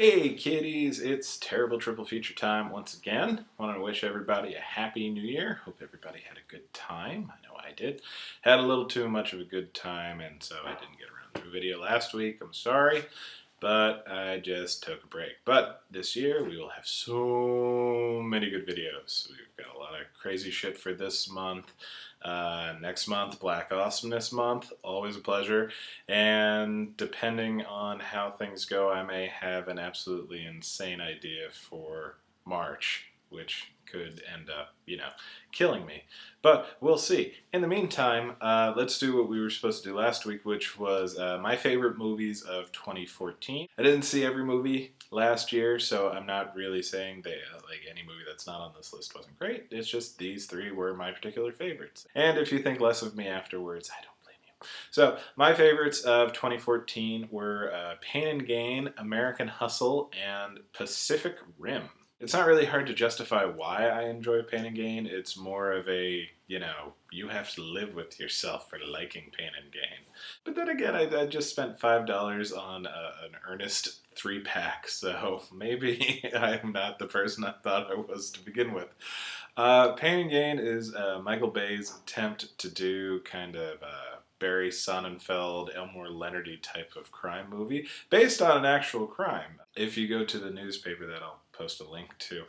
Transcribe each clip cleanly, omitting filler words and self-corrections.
Hey kiddies, it's Terrible Triple Feature time once again. Want to wish everybody a happy new year. Hope everybody had a good time. I know I did. Had a little too much of a good time, and so I didn't get around to a video last week. I'm sorry, but I just took a break. But this year we will have so many good videos. We've got a lot of crazy shit for this month. Next month, Black Awesomeness Month, always a pleasure. And depending on how things go, I may have an absolutely insane idea for March, which could end up, killing me. But we'll see. In the meantime, let's do what we were supposed to do last week, which was my favorite movies of 2014. I didn't see every movie last year, so I'm not really saying that any movie that's not on this list wasn't great. It's just these three were my particular favorites. And if you think less of me afterwards, I don't blame you. So my favorites of 2014 were Pain and Gain, American Hustle, and Pacific Rim. It's not really hard to justify why I enjoy Pain and Gain. It's more of a, you have to live with yourself for liking Pain and Gain. But then again, I just spent $5 on an Ernest 3-pack, so maybe I'm not the person I thought I was to begin with. Pain and Gain is Michael Bay's attempt to do kind of Barry Sonnenfeld, Elmore Leonardy type of crime movie based on an actual crime. If you go to the newspaper that I'll post a link to,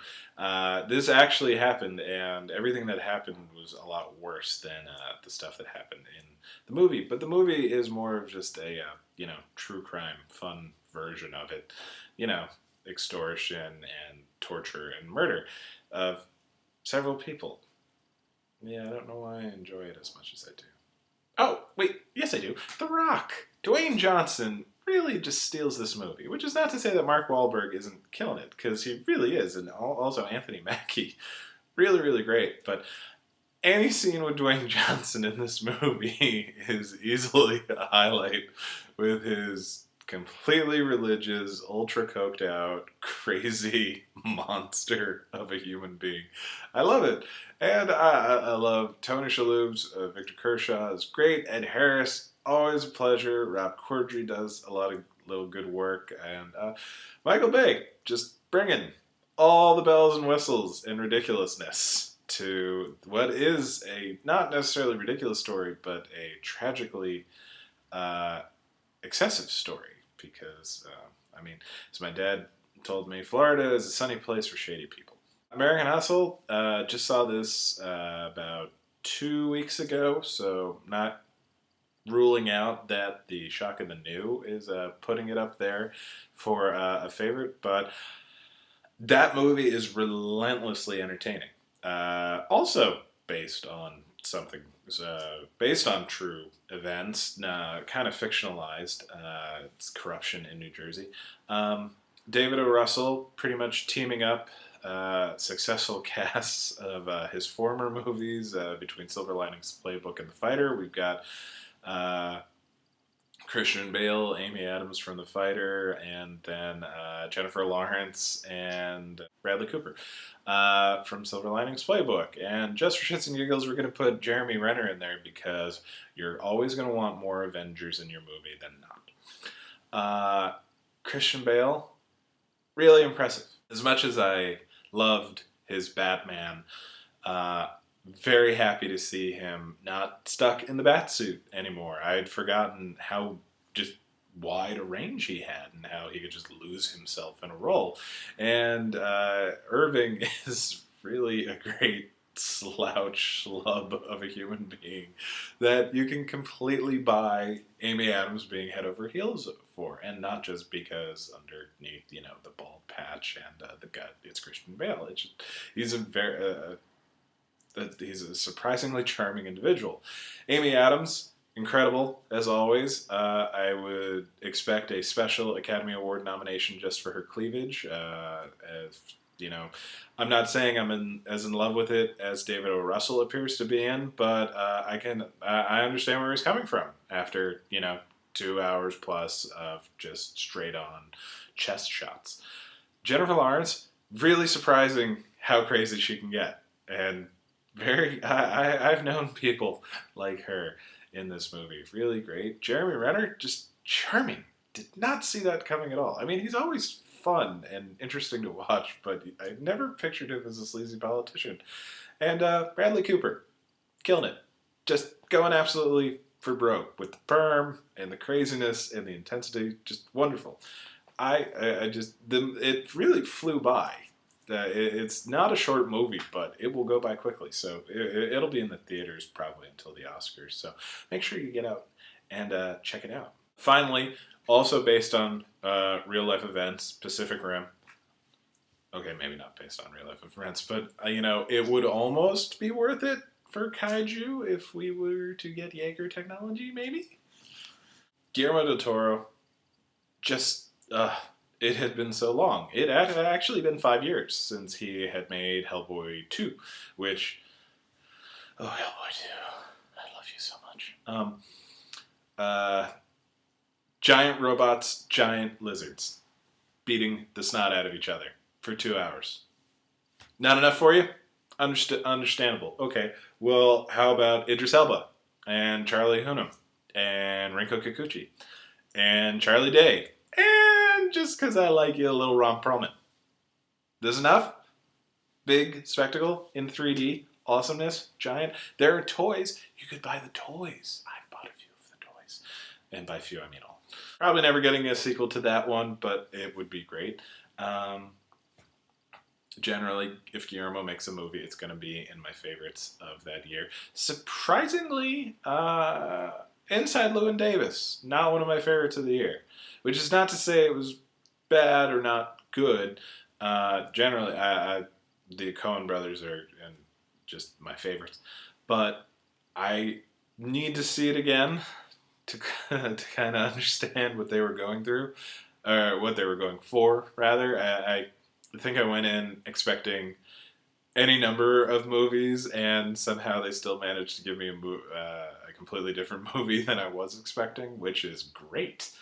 this actually happened, and everything that happened was a lot worse than the stuff that happened in the movie. But the movie is more of just a true crime, fun version of it. Extortion and torture and murder of several people. Yeah, I don't know why I enjoy it as much as I do. Oh, wait, yes I do. The Rock. Dwayne Johnson really just steals this movie, which is not to say that Mark Wahlberg isn't killing it, because he really is, and also Anthony Mackie. Really, really great, but any scene with Dwayne Johnson in this movie is easily a highlight with his completely religious, ultra coked out, crazy monster of a human being. I love it. And I love Tony Shalhoub's Victor Kershaw is great. Ed Harris, always a pleasure. Rob Corddry does a lot of little good work. And Michael Bay, just bringing all the bells and whistles and ridiculousness to what is a not necessarily ridiculous story, but a tragically excessive story. Because, as my dad told me, Florida is a sunny place for shady people. American Hustle, just saw this about 2 weeks ago, so not ruling out that The Shock and the New is putting it up there for a favorite, but that movie is relentlessly entertaining. Also based on something, based on true events, kind of fictionalized. It's corruption in New Jersey. David O. Russell pretty much teaming up successful casts of his former movies between Silver Linings Playbook and The Fighter. We've got Christian Bale, Amy Adams from The Fighter, and then Jennifer Lawrence and Bradley Cooper from Silver Linings Playbook. And just for shits and giggles, we're going to put Jeremy Renner in there because you're always going to want more Avengers in your movie than not. Christian Bale, really impressive. As much as I loved his Batman, very happy to see him not stuck in the Batsuit anymore. I had forgotten how just wide a range he had and how he could just lose himself in a role. And Irving is really a great slouch schlub of a human being that you can completely buy Amy Adams being head over heels for, and not just because underneath, the bald patch and the gut, it's Christian Bale. It's just, he's a surprisingly charming individual. Amy Adams, incredible as always. I would expect a special Academy Award nomination just for her cleavage. I'm not saying I'm as in love with it as David O. Russell appears to be in, but I understand where he's coming from after 2 hours plus of just straight on chest shots. Jennifer Lawrence, really surprising how crazy she can get, and I've known people like her in this movie. Really great. Jeremy Renner, just charming. Did not see that coming at all. He's always fun and interesting to watch, but I never pictured him as a sleazy politician. And Bradley Cooper, killing it. Just going absolutely for broke with the perm and the craziness and the intensity. Just wonderful. It really flew by. It's not a short movie, but it will go by quickly. So it'll be in the theaters probably until the Oscars. So make sure you get out and check it out. Finally, also based on real life events, Pacific Rim. Okay, maybe not based on real life events, but it would almost be worth it for kaiju if we were to get Jaeger technology, maybe? Guillermo del Toro, just, it had been so long. It had actually been 5 years since he had made Hellboy 2, which, oh, Hellboy 2, I love you so much. Giant robots, giant lizards, beating the snot out of each other for 2 hours. Not enough for you? Understandable. Okay, well, how about Idris Elba and Charlie Hunnam and Rinko Kikuchi and Charlie Day and just because I like you, a little Ron Perlman. This enough? Big spectacle in 3D, awesomeness, giant. There are toys. You could buy the toys. I've bought a few of the toys, and by few I mean all. Probably never getting a sequel to that one, but it would be great. Generally, if Guillermo makes a movie, it's going to be in my favorites of that year. Surprisingly, Inside Llewyn Davis, not one of my favorites of the year. Which is not to say it was bad or not good. Generally, the Coen brothers are just my favorites. But I need to see it again to kind of understand what they were going through, or what they were going for, rather. I think I went in expecting any number of movies, and somehow they still managed to give me a completely different movie than I was expecting, which is great,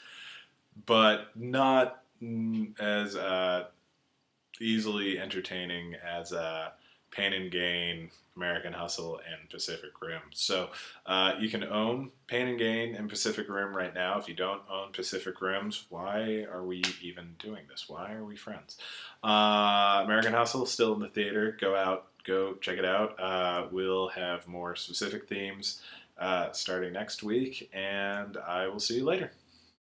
but not as easily entertaining as Pain and Gain, American Hustle, and Pacific Rim. So you can own Pain and Gain and Pacific Rim right now. If you don't own Pacific Rims, why are we even doing this? Why are we friends? American Hustle still in the theater. Go check it out. We'll have more specific themes starting next week, and I will see you later.